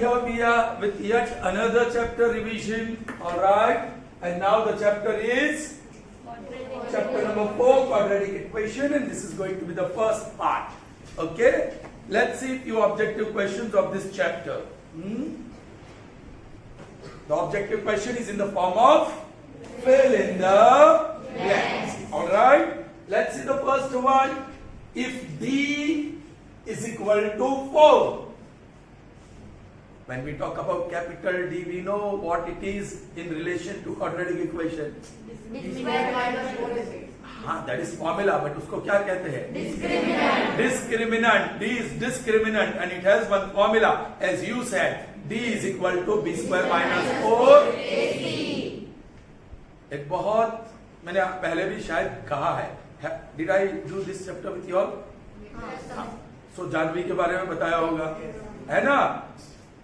here we are with yet another chapter revision. Alright, and now the chapter is chapter number 4, quadratic equation, and this is going to be the first part. Okay, let's see a few objective questions of this chapter. The objective question is in the form of fill in the blanks. Alright, let's see the first one. If D is equal to 4. When we talk about capital D, we know what it is in relation to quadratic equation. हाँ, that is formula, but उसको क्या कहते हैं? Discriminant. Discriminant. D is discriminant, and it has one formula, as you said. D is equal to B square minus 4AC. एक बहुत मैंने पहले भी शायद कहा है. Did I do this chapter with you all? So Janvi के बारे में बताया होगा, है ना?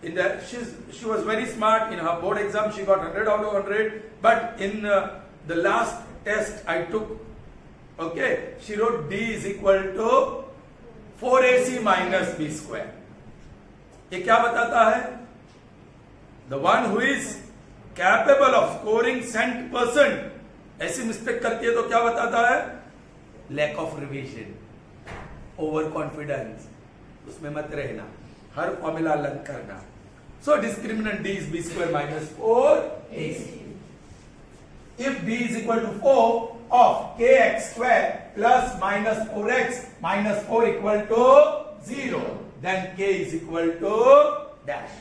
In that she was very smart in her board exam. She got 100 out of 100. But in the last test I took, okay, she wrote D is equal to 4AC minus B square. ये क्या बताता है? The one who is capable of scoring 100%, ऐसी mistake करती है तो क्या बताता है? Lack of revision, over confidence. उसमें मत रहना, हर फॉर्मूला लर्न करना. So discriminant D is B square minus 4AC. If D is equal to 4 of kx square plus minus 4x minus 4 equal to 0, then k is equal to dash.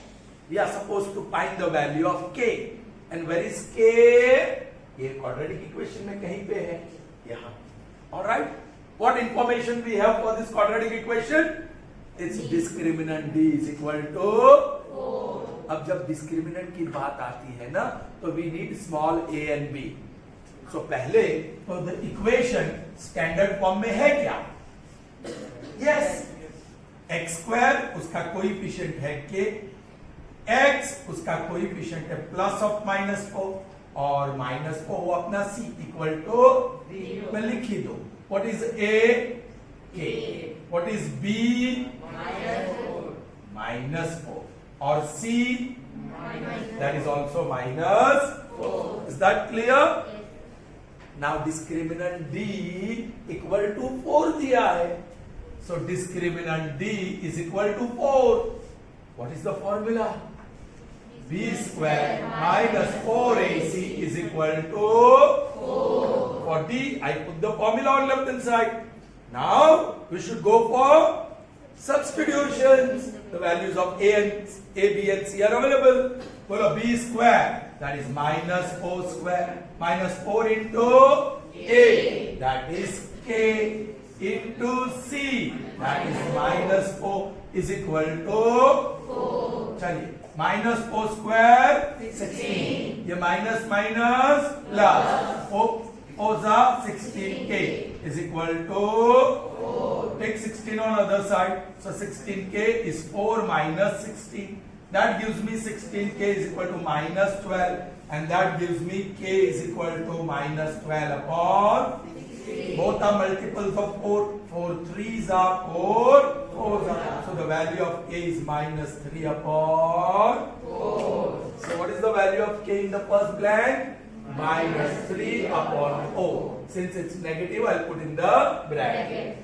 We are supposed to find the value of k. And where is k? ये quadratic equation में कहीं पे है, यहाँ. Alright? What information we have for this quadratic equation? It's discriminant D is equal to 4. अब जब discriminant की बात आती है ना, तो we need small a and b. So पहले तो the equation standard form में है क्या? Yes. x square उसका कोएफिशिएंट है k, x उसका कोएफिशिएंट है प्लस ऑफ माइनस 4 और माइनस 4 वो अपना c इक्वल टू 0 में लिख ही दो. What is a? K. What is b? Minus 4. Or c? That is also minus 4. Is that clear? Yes. Now discriminant D equal to 4 दिया है. So discriminant D is equal to 4. What is the formula? B square minus 4AC is equal to 4. For D, I put the formula on left hand side. Now we should go for substitutions. The values of A, B and C are available. For B square, that is minus 4 square, minus 4 into A, that is K, into C, that is minus 4 is equal to 4. चलिए, minus 4 square 16. ये minus minus plus 4 16k is equal to 4. Take 16 on other side. So 16k is 4 minus 16. That gives me 16k is equal to minus 12. And that gives me k is equal to minus 12 upon 16. Both are multiples of 4. 4 3s are 4. 4s are. So the value of k is minus 3 upon 4. So what is the value of k in the first blank? Minus 3 upon 4. Since it's negative, I'll put in the bracket.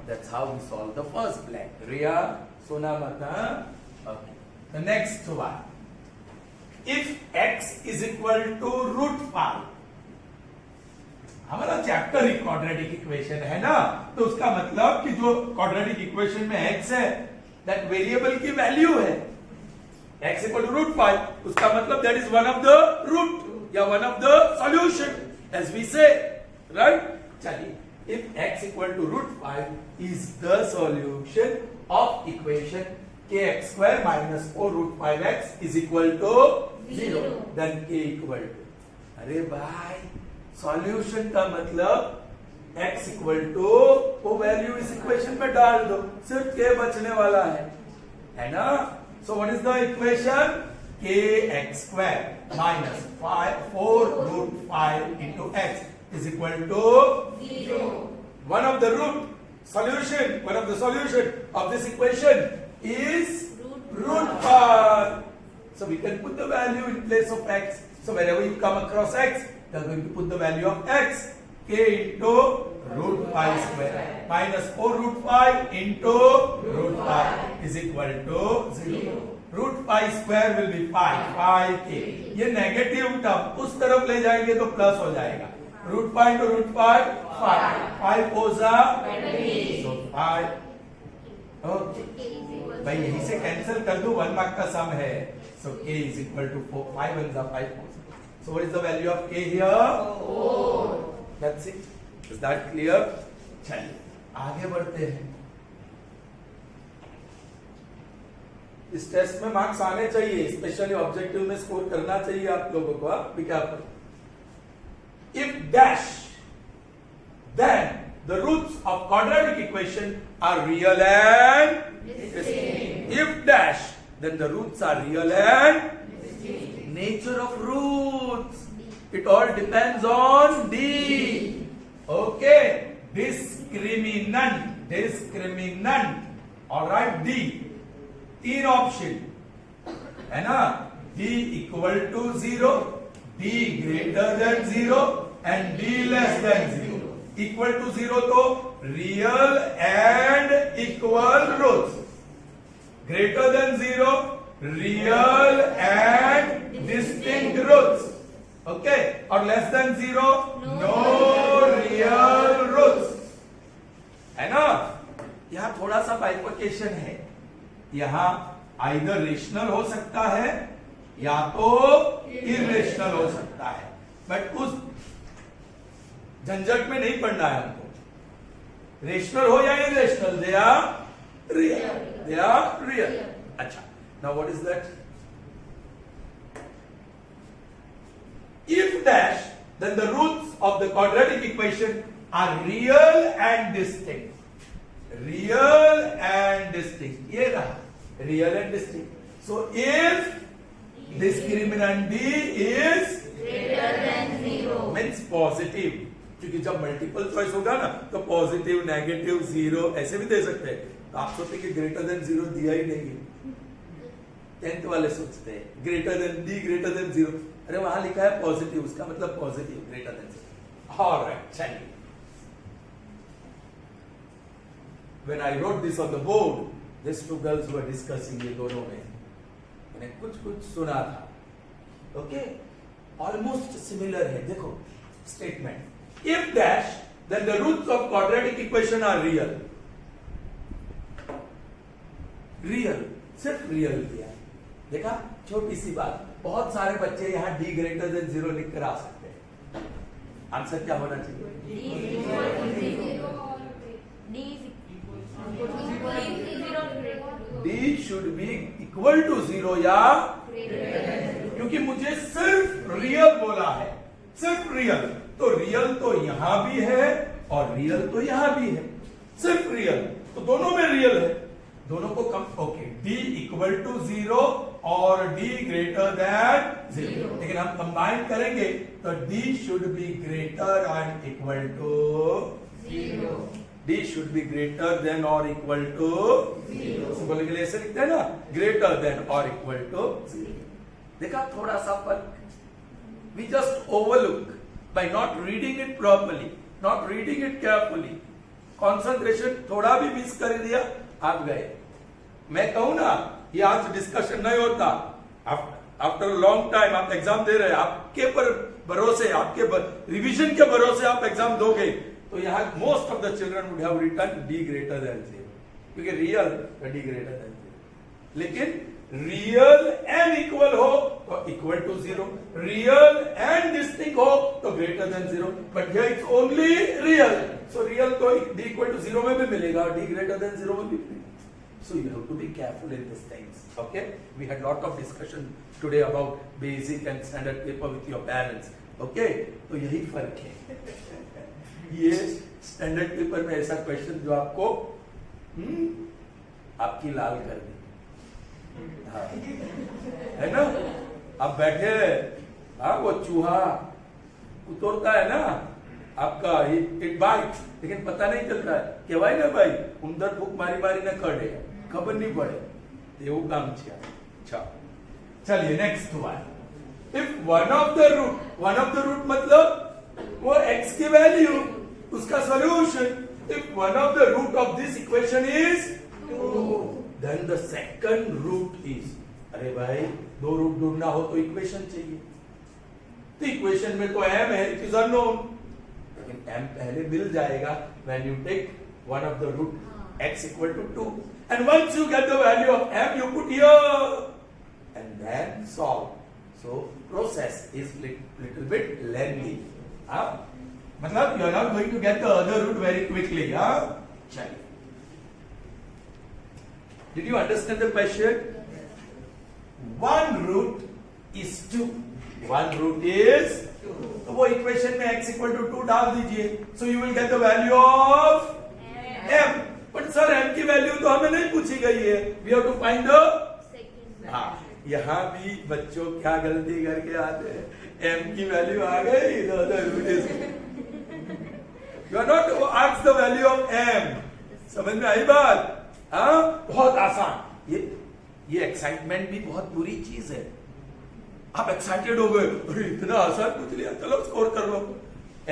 That's how we solve the first blank. Riya, Sona Mata. Okay. The next one. If x is equal to root 5. हमारा chapter ही quadratic equation है ना, तो उसका मतलब कि जो quadratic equation में x है, दैट वेरिएबल की वैल्यू है. x equal to root 5, उसका मतलब that is one of the root या one of the solution, as we say, right? चलिए, if x equal to root 5 is the solution of equation kx square minus 4 root 5x is equal to 0, then k equal to. अरे भाई, solution का मतलब x equal to वो value इस equation में डाल दो, सिर्फ k बचने वाला है ना? So what is the equation? Kx square minus 4 root 5 into x is equal to 0. One of the solution of this equation is root 5. So we can put the value in place of x. So wherever you come across x, you are going to put the value of x. K into root 5 square minus 4 root 5 into root 5 is equal to 0. Root 5 square will be 5, 5k. ये negative term उस तरफ ले जाएंगे तो plus हो जाएगा. Root 5 into root 5, 5. 5 fours are 20. So 5. Okay. भाई यहीं से कैंसिल कर दो, 1 मार्क का सम है. So k is equal to 4. 5 ones are 5 fours. So what is the value of k here? 4. That's it. Is that clear? चलिए आगे बढ़ते हैं. इस टेस्ट में मार्क्स आने चाहिए, स्पेशली ऑब्जेक्टिव में स्कोर करना चाहिए आप लोगों को. Be careful. If dash, then the roots of quadratic equation are real and distinct. If dash, then the roots are real and distinct. Nature of roots. It all depends on D. Okay. Discriminant. All right. D. 3 option है ना. D equal to 0, D greater than 0 and D less than 0. Equal to 0 तो real and equal roots. Greater than 0, real and distinct roots. Okay. और less than 0, no real roots. है ना. यहाँ थोड़ा सा bifurcation है. यहाँ आइदर रेशनल हो सकता है या तो इरेशनल हो सकता है, बट उस झंझट में नहीं पड़ना है हमको. रेशनल हो या इरेशनल, दे आर रियल. अच्छा, now what is that? If dash, then the roots of the quadratic equation are real and distinct. Real and distinct. ये रहा real and distinct. So if discriminant D is greater than 0 means positive, क्योंकि जब multiple choice होगा ना तो positive, negative, 0 ऐसे भी दे सकते हैं. तो आप सोचते कि ग्रेटर देन 0 दिया ही नहीं है. 10th वाले सोचते हैं greater than D greater than 0. अरे वहां लिखा है पॉजिटिव, उसका मतलब पॉजिटिव ग्रेटर देन 0. ऑलराइट, चलिए. When I wrote this on the board, these two girls were discussing, ये दोनों में मैंने कुछ सुना था. ओके, ऑलमोस्ट सिमिलर है. देखो statement. If dash, then the roots of quadratic equation are real. Real, सिर्फ रियल दिया. देखा, छोटी सी बात. बहुत सारे बच्चे यहाँ D ग्रेटर देन 0 लिख कर आ सकते हैं. आंसर क्या होना चाहिए? D should be equal to 0 या, क्योंकि मुझे सिर्फ रियल बोला है. सिर्फ रियल, तो रियल तो यहां भी है और रियल तो यहां भी है. सिर्फ रियल तो दोनों में रियल है. दोनों को कम. ओके, D इक्वल टू 0 और D ग्रेटर देन 0. लेकिन हम कंबाइन करेंगे तो D should be greater and equal to 0. D should be greater than or equal to 0. Symbol के लिए ऐसे लिखते हैं ना, greater than or equal to 0. देखा थोड़ा सा फर्क. We just overlook by not reading it properly, not reading it carefully. Concentration थोड़ा भी मिस कर दिया, आप गए. मैं कहूं ना, ये आज डिस्कशन नहीं होता. आफ्टर लॉन्ग टाइम आप एग्जाम दे रहे हैं, आपके पर भरोसे, आपके रिवीजन के भरोसे आप एग्जाम दोगे, तो यहाँ most of the children would have written D greater than 0, क्योंकि रियल D ग्रेटर देन 0. लेकिन रियल एंड इक्वल हो तो equal to 0, real and distinct हो तो greater than 0. But here it's only real, so real तो D equal to 0 में भी मिलेगा और D ग्रेटर देन 0 में भी मिलेगा. So you have to be careful in these things. Okay, we had lot of discussion today about basic and standard paper with your parents. Okay, तो यही फर्क है. ये स्टैंडर्ड पेपर में ऐसा क्वेश्चन जो आपको आपकी लाल कर दे. हाँ, है ना. आप बैठे, हाँ, वो चूहा उतरता है ना आपका, इट बाइट, लेकिन पता नहीं चलता है कि भाई ना भाई उधर भूख मारी मारी न करे, खबर नहीं पड़े. એવું કામ છે अच्छा चलिए next one if one of the root मतलब वो x की वैल्यू उसका solution if one of the root of this equation is 2 then the second root is अरे भाई दो रूट ढूंढना हो तो इक्वेशन चाहिए तो इक्वेशन में तो m है इट इज अननोन लेकिन m पहले मिल जाएगा when you take one of the root x equal to 2 and once you get the value of m you put here and then solve so process is little bit lengthy मतलब you are not going to get the other root very quickly चलिए did you understand the question one root is 2 one root is 2 तो वो equation में x equal to 2 डाल दीजिए so you will get the value of m but sir m की value तो हमें नहीं पूछी गई है we have to find the यहाँ भी बच्चों क्या गलती करके आते हैं m की वैल्यू आ गई the other root is you are not ask the value of m समझ में आई बात बहुत आसान ये एक्साइटमेंट भी बहुत बुरी चीज है आप एक्साइटेड हो गए अरे इतना आसान पूछ लिया चलो स्कोर कर लो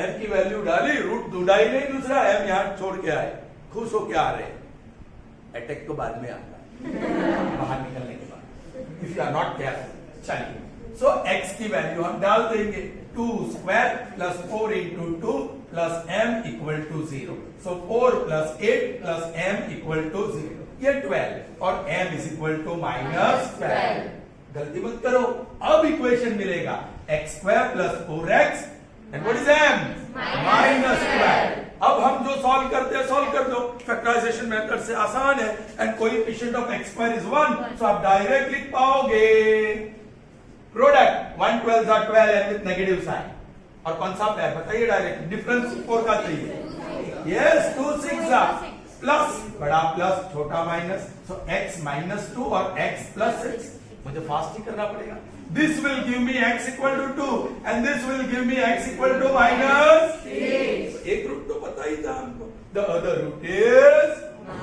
m की वैल्यू डाली रूट ढूंढा ही नहीं दूसरा m यहाँ छोड़ के आए खुश होके आ रहे हैं अटैक तो बाद में आता है बाहर निकलने के बाद if you are not careful चलिए सो x की वैल्यू हम डाल देंगे 2 square plus 4 into 2 plus m equal to 0 so 4 plus 8 plus m equal to 0 ये 12 और m इज इक्वल टू -12 गलती मत करो अब इक्वेशन मिलेगा x square plus 4x and what is m -12 अब हम जो सॉल्व करते हैं सॉल्व कर दो फैक्टराइजेशन मेथड से आसान है and coefficient of x square is 1 सो आप डायरेक्ट लिख पाओगे product 1 12 are 12 and with negative sign और कौन सा पेयर बताइए डायरेक्ट डिफरेंस 4 का चाहिए यस 2 6 are प्लस बड़ा प्लस छोटा माइनस सो x -2 और x +6 मुझे फास्ट ही करना पड़ेगा this will give me x equal to 2 and this will give me x equal to -6 एक रूट तो पता ही था हमको the other root is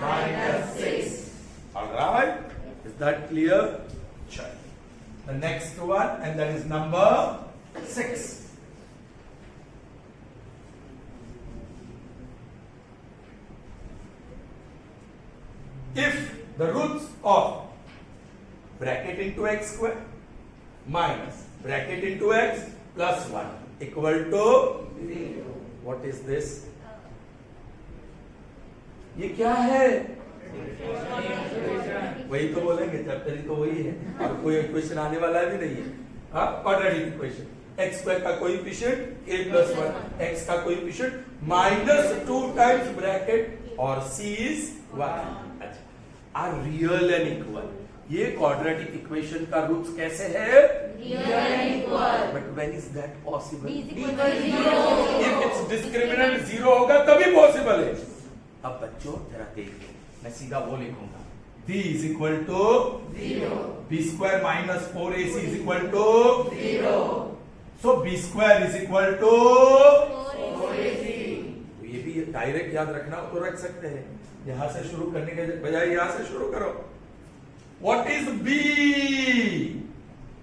-6 all right is that clear check the next one and that is number 6 if the roots of bracket into x square minus bracket into x plus 1 equal to 0. What is this? ये क्या है? वही तो बोलेंगे chapter तो वही है और कोई इक्वेशन आने वाला भी नहीं है क्वाड्रेटिक इक्वेशन x स्क्वायर का कोएफिशिएंट a + 1 x का कोएफिशिएंट -2 टाइम्स ब्रैकेट और c is 1 अच्छा आर रियल एंड इक्वल ये क्वाड्रेटिक इक्वेशन का रूट्स कैसे है real and equal but when is that possible = 0 if it's discriminant 0 होगा तभी पॉसिबल है अब बच्चों जरा देखो मैं सीधा वो लिखूंगा b is equal to 0 b square minus 4ac is equal to 0 so b square is equal to 4ac तो ये भी डायरेक्ट याद रखना हो तो रख सकते हैं यहां से शुरू करने के बजाय यहां से शुरू करो What is b?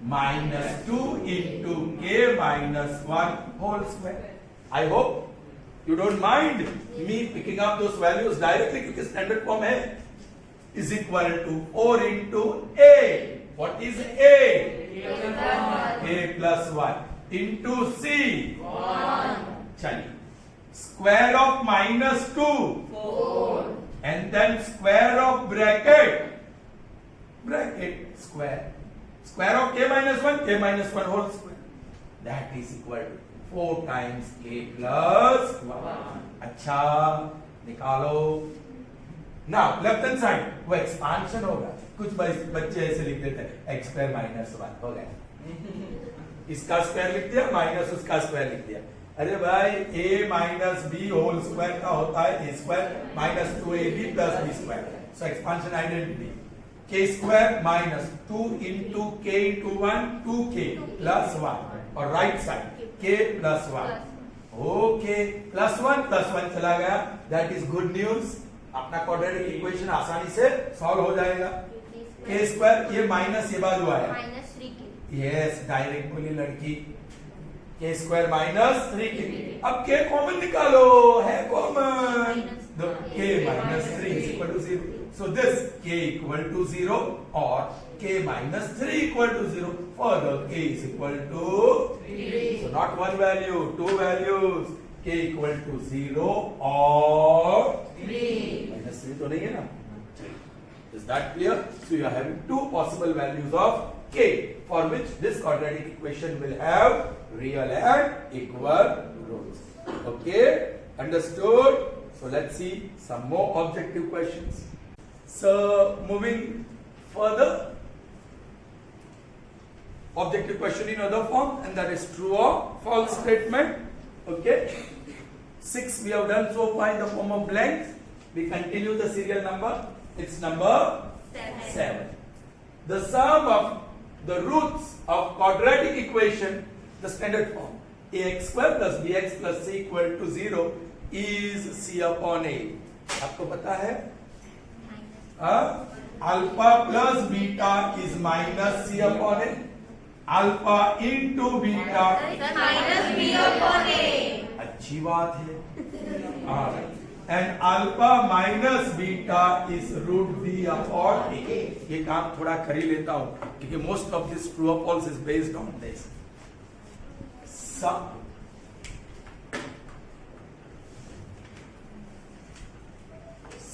-2 into k -1 whole square. I hope you don't mind me picking up those values directly क्योंकि standard form है is equal to 4 into a. What is a? a plus 1 into c. 1. चलिए square of -2 4 and then square of bracket square of k -1 whole square that is equal to 4 times k plus 1 अच्छा निकालो now left hand side वो expansion होगा कुछ बच्चे ऐसे लिख देते हैं x square -1 हो गया इसका स्क्वायर लिख दिया माइनस उसका स्क्वायर लिख दिया अरे भाई a minus b whole square का होता है a square minus 2ab plus b square so expansion identity k square minus 2 into k into 1 2k plus 1 और right side k plus 1 okay plus 1 चला गया दैट इज गुड न्यूज अपना quadratic equation आसानी से solve हो जाएगा k square, ये minus ये बाजू आया, -3k। यस डायरेक्ट बोली लड़की, k स्क्वायर माइनस 3k। अब k कॉमन निकालो, है कॉमन, तो k minus 3 is equal to 0। So this k equal to 0 or k minus 3 equal to 0. Further, k is equal to 3. So not one value, two values. K equal to 0 or 3. minus 3 तो नहीं है ना? Is that clear? So you are having two possible values of k for which this quadratic equation will have real and equal roots. Okay? Understood? So let's see some more objective questions. So moving further, objective question in other form, and that is true or false statement. Okay. 6 we have done so far in the form of blanks. We continue the serial number. It's number 7. The sum of the roots of quadratic equation, the standard form, ax square plus bx plus c equal to 0 is c upon a. आपको पता है? Alpha plus beta is minus c upon a, alpha into beta -b/a। अच्छी बात है, and alpha minus beta is root b upon a. ये काम थोड़ा कर ही लेता हूं क्योंकि मोस्ट ऑफ दिस ट्रू और false is based on this.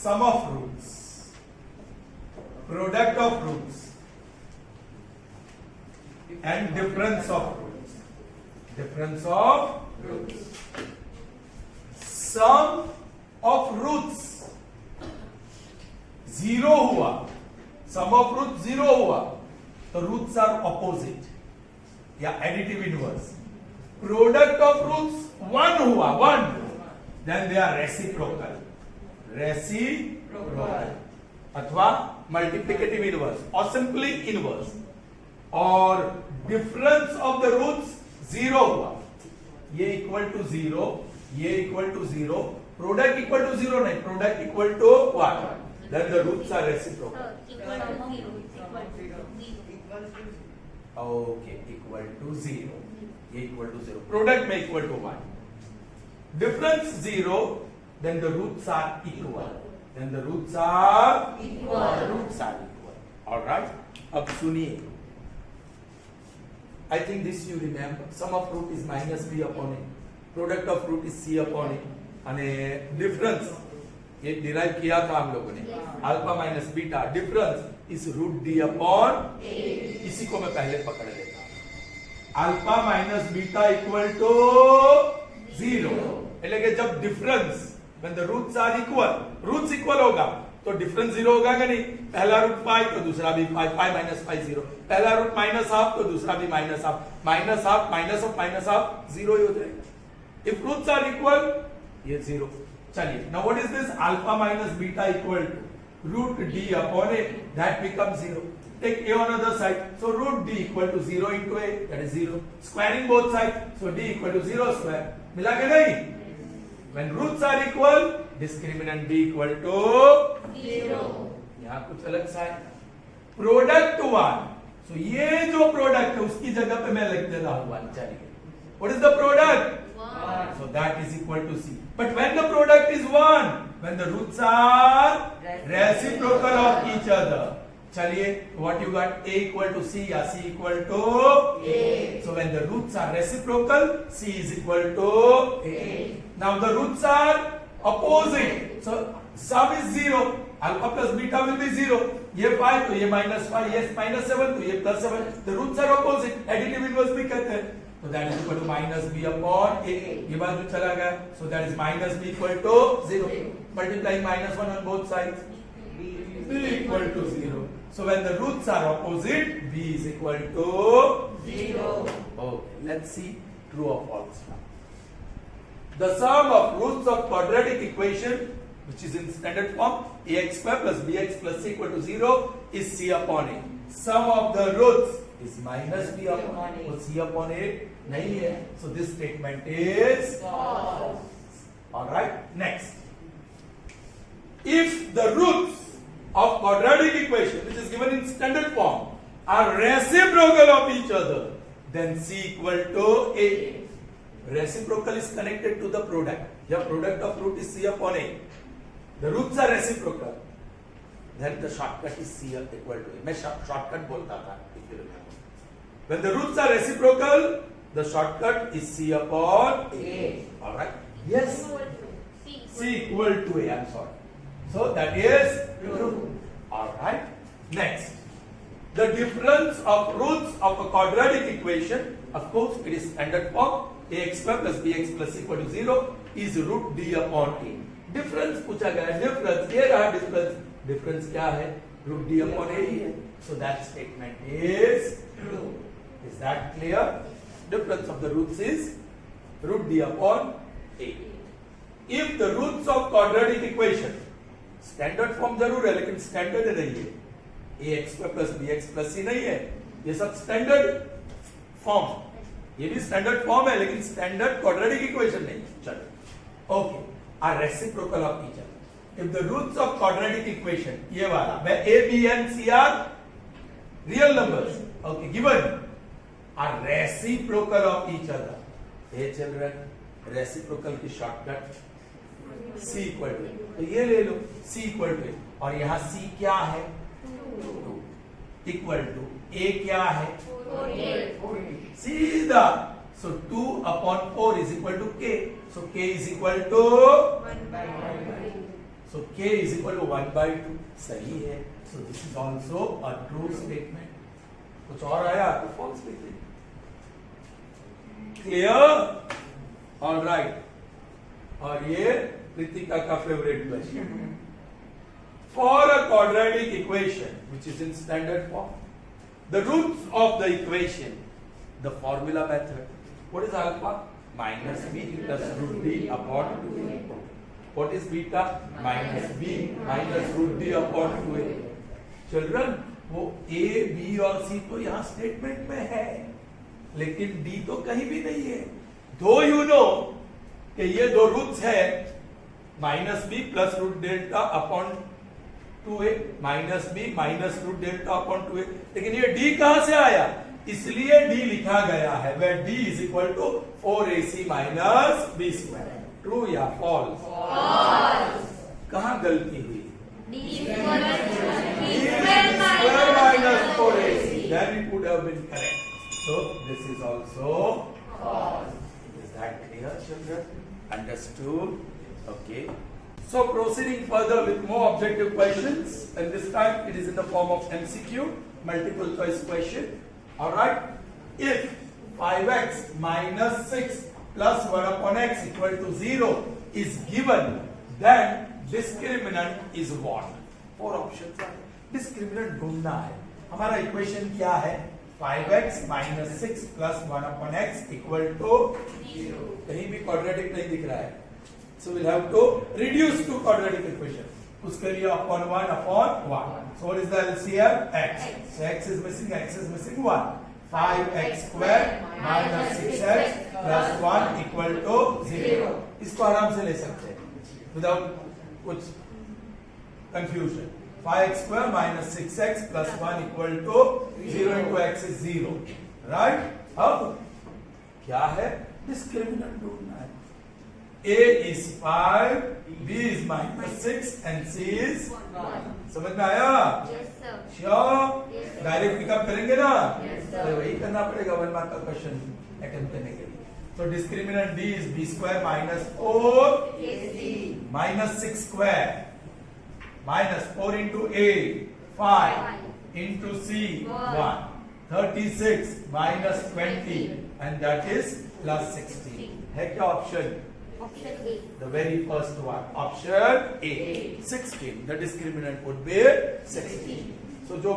Sum of roots, product of roots and difference of roots, difference of roots, sum of roots 0 हुआ, sum of roots 0 हुआ तो roots are opposite या additive inverse. Product of roots 1 हुआ, 1, then they are reciprocal, reciprocal अथवा multiplicative inverse और simply inverse, और difference of the roots 0 हुआ, ये इक्वल टू 0, ये equal to 0, product equal to 0 नहीं, product equal to 1, then the roots are reciprocal. Okay, equal to 0, ये equal to 0, product में equal to 1, difference 0, then the roots are equal, then the roots are equal. Roots are equal. All right. अब सुनिए. I think this you remember. Sum of root is minus b upon a. Product of root is c upon a. and difference ये derive किया था हम लोगों ने. Alpha minus beta. Difference is root d upon a. इसी को मैं पहले पकड़ लेता हूँ. Alpha minus beta equal to 0. એટલે કે जब difference when the roots are equal, roots equal होगा तो डिफरेंस 0 होगा कि नहीं? पहला रूट 5 तो दूसरा भी 5, 5 minus 5 0, पहला रूट माइनस हाफ तो दूसरा भी minus half, minus half minus half 0 ही हो जाएगा। इफ रूट्स आर इक्वल ये 0। चलिए, now what is this? Alpha minus beta equal to root D upon a, that becomes 0। Take a on other side, so root d equal to 0 into a, that is 0, squaring both sides, so d equal to 0 square, मिला के नहीं? When roots are equal, discriminant b equal to 0। यहाँ कुछ अलग सा है, product 1, so ये जो प्रोडक्ट है उसकी जगह पे मैं लिख देता हूँ 1। चलिए, what is the product? 1। So that is equal to c. But when the product is 1, when the roots are reciprocal of each other, चलिए, what you got? A equal to c या c equal to a. So when the roots are reciprocal, c is equal to a. Now the roots are opposite, so sum is 0. Alpha plus beta will be 0. ये 5 तो ये -5, ये -7 तो ये +7. The roots are opposite. Additive inverse भी कहते हैं. So that is equal to minus b upon a. ये बाजू चला गया. So that is minus b equal to 0. Multiplying -1 on both sides. B equal to 0. So when the roots are opposite, b is equal to 0. Okay, let's see true or false now. The sum of roots of quadratic equation, which is in standard form, ax square plus bx plus c equal to 0, is c upon a. Sum of the roots is minus b upon a. So c upon a nahi hai. So this statement is false. All right. Next, if the roots of quadratic equation which is given in standard form are reciprocal of each other, then C equal to A. Reciprocal is connected to the product. The product of root is C upon A. The roots are reciprocal. Then the shortcut is C equal to A. मैं shortcut बोलता था, if you remember. When the roots are reciprocal, the shortcut is C upon A. All right? Yes. C equal to A. I'm sorry. So that is true. All right. Next, the difference of roots of a quadratic equation, of course, it is standard form. Ax square plus bx plus c equal to 0 is root d upon a. Difference पूछा गया है. Difference ये रहा difference. Difference क्या है? Root d upon a ही है. So that statement is true. Is that clear? Difference of the roots is root d upon a. If the roots of quadratic equation, standard form जरूर है लेकिन standard नहीं है. ax square plus bx plus c नहीं है. ये सब standard form. ये भी standard form है लेकिन standard quadratic equation नहीं है. चलो. Okay. Are reciprocal of each other. If the roots of quadratic equation, ये वाला, where a, b and c are real numbers, okay, given, are reciprocal of each other. Hey children, reciprocal की shortcut c equal to a. तो ये ले लो c equal to a. और यहाँ c क्या है? 2 equal to a क्या है? 4. सीधा. So 2 upon 4 is equal to k. So k is equal to 1/2. So k is equal to 1/2. सही है. So this is also a true statement. कुछ और आया तो false statement. Clear? All right. और ये कृतिका का favorite question. For a quadratic equation which is in standard form, the roots of the equation, the formula method. What is alpha? Minus b plus root d upon 2a. What is beta? Minus b minus root d upon 2a. Children, वो a, b और c तो यहाँ statement में है, लेकिन d तो कहीं भी नहीं है. Though you know कि ये दो रूट्स है, minus b plus root delta upon 2a, minus b minus root delta upon 2a, लेकिन ये d कहां से आया? इसलिए d लिखा गया है, where d is equal to 4ac minus b square. True या false? False. कहां गलती हुई? D square minus 4ac. Then it would have been correct. So this is also false. Is that clear, children? Understood? Okay. So proceeding further with more objective questions, and this time it is in the form of MCQ, multiple choice question. All right. If 5x minus 6 plus 1 upon x equal to 0 is given, then discriminant is what? 4 options are. Discriminant ढूंढना है. हमारा equation क्या है? 5x minus 6 plus 1 upon x equal to 0. कहीं भी quadratic नहीं दिख रहा है. So we'll have to reduce to quadratic equation. उसके लिए upon 1 upon 1. So what is the LCM? X. So x is missing, x is missing 1. 5x square minus 6x plus 1 equal to 0. इसको आराम से ले सकते हैं without कुछ confusion. 5x square minus 6x plus 1 equal to 0 into x is 0. Right? अब क्या है? Discriminant ढूंढना है. A is 5, B is minus 6 and C is 1. समझ में आया? Yes, sir. Sure? Yes, sir. Direct pickup करेंगे ना? Yes, sir. तो वही करना पड़ेगा 1 मार्क का क्वेश्चन अटेम्प्ट करने के लिए. So discriminant D is B square minus 4 AC. minus 6 square minus 4 into A 5 into C 1. 36 minus 20 and that is plus 16. है क्या option? Option A. The very first one. Option A. 16. The discriminant would be 16. So जो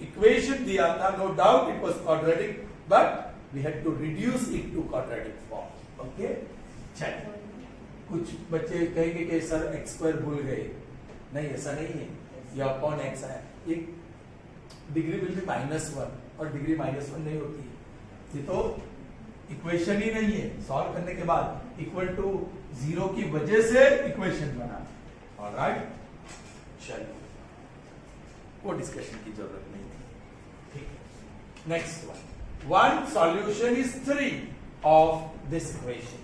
equation दिया था, no doubt it was quadratic, but we had to reduce it to quadratic form. Okay? चलिए. कुछ बच्चे कहेंगे कि सर x square भूल गए. नहीं, ऐसा नहीं है. ये upon x है. एक डिग्री will be -1 और डिग्री -1 नहीं होती है. ये तो इक्वेशन ही नहीं है. सॉल्व करने के बाद इक्वल टू 0 की वजह से इक्वेशन बना. ऑलराइट, चलिए वो डिस्कशन की जरूरत नहीं थी। ठीक है, next one solution is 3 of this equation.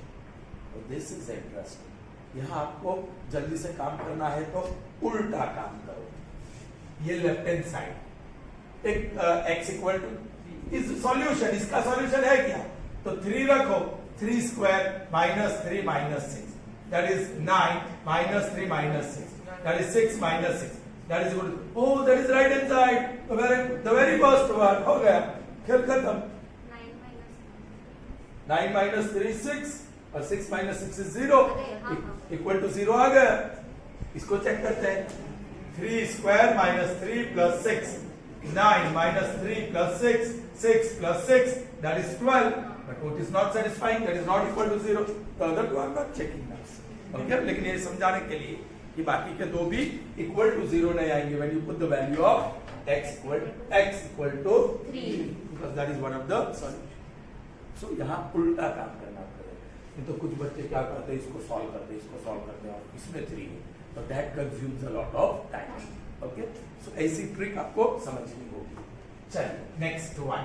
This is interesting. यहां आपको जल्दी से काम करना है तो उल्टा काम करो। ये लेफ्ट हैंड साइड एक x इक्वल टू इस सॉल्यूशन, इसका सॉल्यूशन है क्या? तो 3 रखो, 3 square minus 3 minus 6 that is 9 minus 3 minus 6 that is 6 minus 6 that is equal to, oh that is right hand side, the very first one हो गया, खेल खत्म। 9 माइनस 3 6 और 6 माइनस 6 इज 0 इक्वल टू 0 आ गया। इसको चेक करते हैं, 3 square minus 3 plus 6, 9 minus 3 plus 6, 6 plus 6 that is 12, but what is not satisfying, that is not equal to 0. The other two I am not checking now. Okay, लेकिन ये समझाने के लिए कि बाकी के दो भी equal to 0 नहीं आएंगे when you put the value of x equal to 3 because that is one of the solution. So यहाँ उल्टा काम करना पड़ेगा। नहीं तो कुछ बच्चे क्या करते हैं, इसको सॉल्व करते हैं, इसको सॉल्व करते हैं और इसमें 3 है, तो that consumes a lot of time. Okay, so ऐसी ट्रिक आपको समझनी होगी। चलिए next one,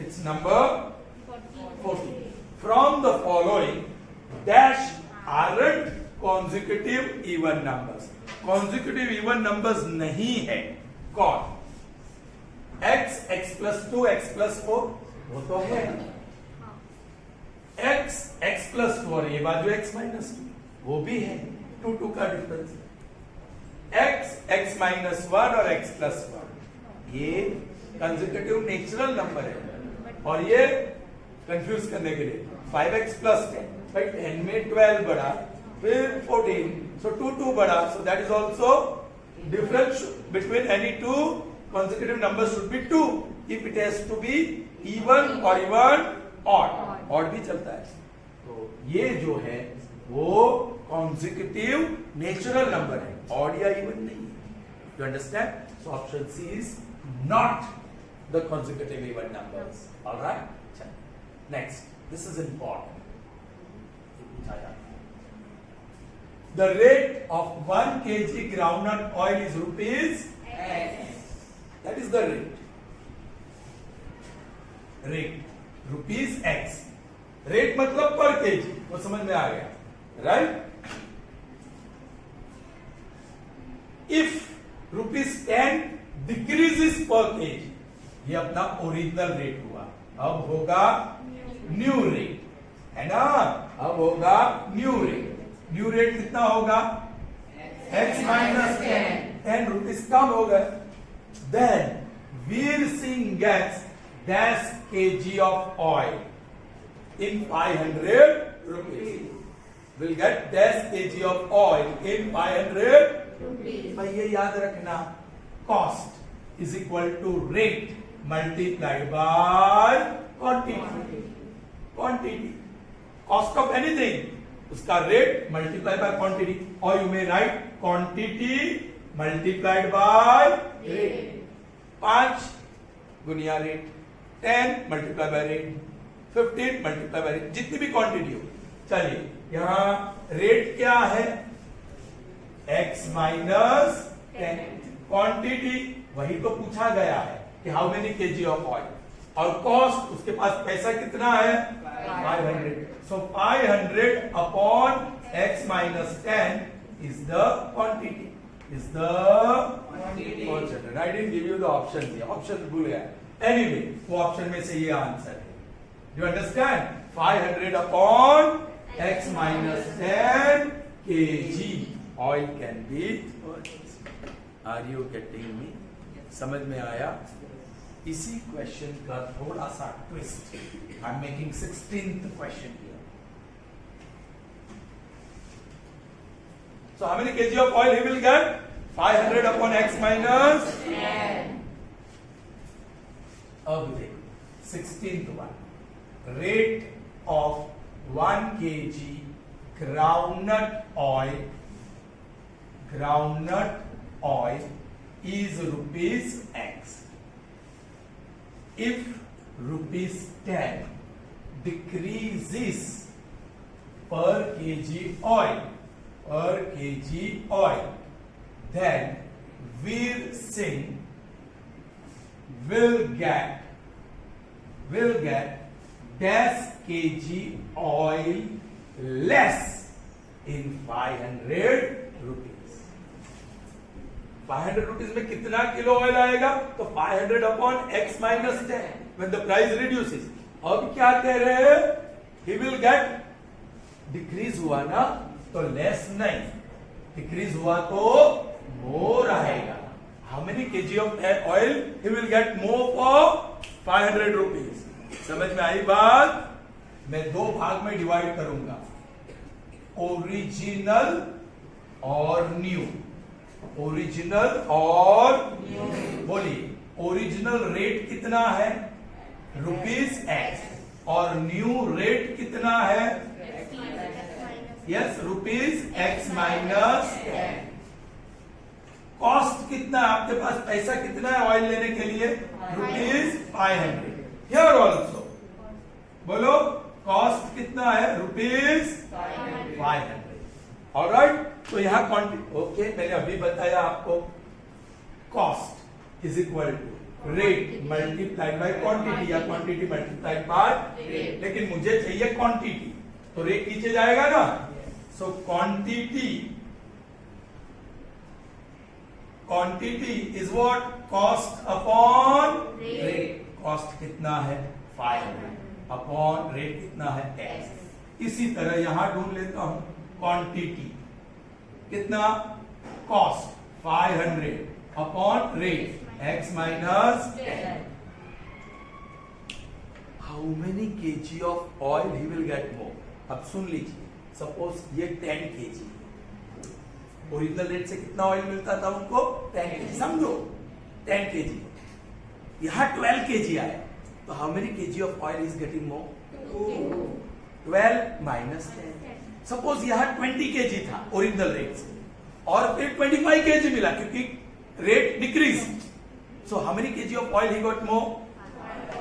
it's number 14. From the following dash aren't consecutive even numbers. Consecutive even numbers नहीं है। कौन? x, x plus 2, x plus 4 वो तो है। x, x plus 4 ये बाजू x minus 2 वो भी है, 2 का डिफरेंस। x, x minus 1 और x plus 1 ये कंसेक्यूटिव नेचुरल नंबर है और ये कंफ्यूज करने के लिए 5x plus 10, भाई 10 में 12 बड़ा फिर 14, so 2 बड़ा, so that is also difference between any two consecutive numbers should be 2 if it has to be even or even odd भी चलता है। तो ये जो है वो consecutive natural number है, odd या even नहीं है। You understand? So option C is not the consecutive even numbers. All right? Next, this is important. The rate of 1 kg groundnut oil is rupees X. That is the rate. Rate rupees X. Rate मतलब per kg, वो समझ में आ गया, right? If rupees 10 decreases per kg, ये अपना original rate हुआ, अब होगा न्यू रेट, है ना? अब होगा न्यू रेट। न्यू रेट कितना होगा? x minus 10 रुपीज कम हो गए। Then Veer Singh gets dash kg of oil in 500 rupees. Will get dash kg of oil in 500 rupees. भाई ये याद रखना, cost is equal to rate multiplied by quantity. Quantity, cost of anything, उसका rate multiplied by quantity, or you may write quantity multiplied by rate. 5 गुनिया rate, 10 multiplied by rate, 15 multiplied by rate, जितनी भी quantity हो। चलिए यहाँ rate क्या है? x minus 10, quantity वही तो पूछा गया है कि how many kg of oil, और कॉस्ट उसके पास पैसा कितना है? 500. So 500 upon x minus 10 is the quantity. Is the quantity. I didn't give you the options here. Options भूल गया. Anyway, वो ऑप्शन में से ये आंसर है. You understand? 500 upon x minus 10 kg oil can be purchased. Are you getting me? समझ में आया? इसी क्वेश्चन का थोड़ा सा twist, I am making 16th question here. So how many KG of oil he will get? 500 upon x minus 10। अब देखो 16th one, rate of 1 kg groundnut oil is rupees X. If rupees 10 decreases per kg oil, then Veer Singh will get dash kg oil less in 500 rupees. 500 rupees में कितना kilo oil आएगा? तो 500 upon x minus 10 when the price reduces. अब क्या कह रहे हैं? He will get decrease हुआ ना तो लेस नहीं, डिक्रीज हुआ तो मोर आएगा. How many KG of oil he will get more for 500 rupees. समझ में आई बात? मैं दो भाग में डिवाइड करूंगा, ओरिजिनल और न्यू. ओरिजिनल और बोलिए, ओरिजिनल रेट कितना है? ₹X और न्यू रेट कितना है? Yes, ₹X minus 10. कॉस्ट कितना है आपके पास? पैसा कितना है ऑयल लेने के लिए? ₹500. हियर ऑल्सो बोलो, कॉस्ट कितना है? ₹500. ऑलराइट, तो यहां क्वांटिटी. ओके, मैंने अभी बताया आपको cost is equal to rate multiplied by quantity या क्वांटिटी मल्टीप्लाइड बाय रेट. लेकिन मुझे चाहिए क्वांटिटी, तो रेट नीचे जाएगा ना. So quantity is what? Cost upon rate. Cost कितना है? 500 अपॉन रेट कितना है? x. इसी तरह यहां ढूंढ लेता हूं क्वांटिटी कितना? Cost 500 upon rate x minus 10. How many KG of oil he will get more? अब सुन लीजिए, सपोज ये 10 केजी, ओरिजिनल रेट से कितना ऑयल मिलता था उनको? 10 केजी. समझो 10 केजी, यहां 12 केजी आया, तो how many KG of oil is getting more? 12 minus 10. Suppose यहां 20 केजी था ओरिजिनल रेट से, और फिर 25 केजी मिला क्योंकि rate decrease. So how many KG of oil he got more?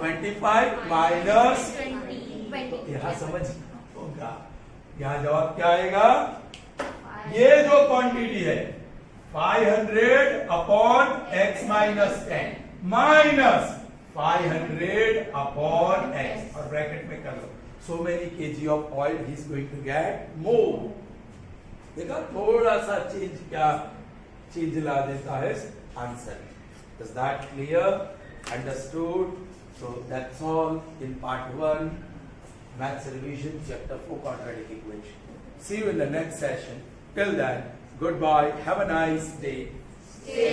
25 minus 20. यहां समझ होगा. यहां जवाब क्या आएगा? ये जो क्वांटिटी है 500 upon x minus 10 minus 500 upon x, और ब्रैकेट में कर लो. So many KG of oil he is going to get more. देखा, थोड़ा सा चेंज ला देता है answer. Is that clear? Understood? So that's all in part 1 Maths Revision Chapter 4 Quadratic Equation. See you in the next session. Till then, goodbye. Have a nice day. Stay